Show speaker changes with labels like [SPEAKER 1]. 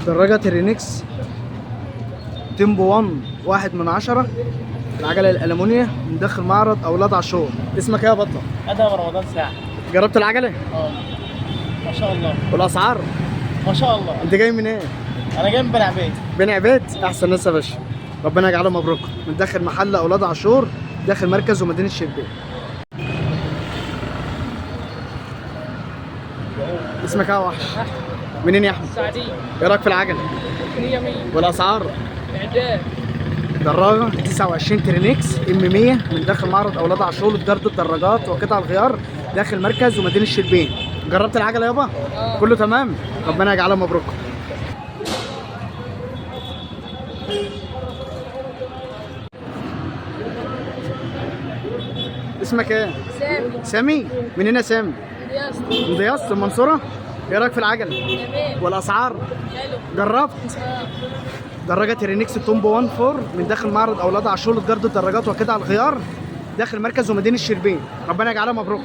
[SPEAKER 1] دراجة ترينكس تيمبو 1 1/10. العجلة الألمونيا من داخل معرض أولاد عاشور. اسمك ايه يا بطة؟
[SPEAKER 2] ادهم رمضان ساعة.
[SPEAKER 1] جربت العجلة؟
[SPEAKER 2] اه ما شاء الله.
[SPEAKER 1] والأسعار؟
[SPEAKER 2] ما شاء الله.
[SPEAKER 1] أنت جاي من ايه؟
[SPEAKER 2] انا جاي من بني عبيد.
[SPEAKER 1] بني عبيد؟ أحسن ناس يا باشا. ربنا يجعله مبروك. من داخل محل أولاد عاشور داخل مركز ومدينة شربين. اسمك ايه يا وحش؟ منين يا أحمد؟
[SPEAKER 2] السعدية.
[SPEAKER 1] ايه رأيك في العجلة؟
[SPEAKER 2] 100
[SPEAKER 1] والأسعار؟
[SPEAKER 2] اعداد.
[SPEAKER 1] دراجة 29 ترينكس ام 100 من داخل معرض اولاد عاشور لجرد الدراجات وقطع الغيار داخل مركز ومدينة شربين. جربت العجلة يابا؟ كله تمام؟ ربنا يجعلها مبروك. اسمك ايه؟
[SPEAKER 3] سامي.
[SPEAKER 1] سامي؟ منين يا سامي؟
[SPEAKER 3] رياض.
[SPEAKER 1] من دياسة المنصورة؟ ايه رايك في العجلة؟
[SPEAKER 3] جميل.
[SPEAKER 1] والاسعار؟
[SPEAKER 3] حلو.
[SPEAKER 1] جربت؟ دراجة ترينكس تومبو 1 من داخل معرض اولاد عاشور لجرد الدراجات وقطع الغيار داخل مركز ومدينة شربين. ربنا يجعلها مبروك.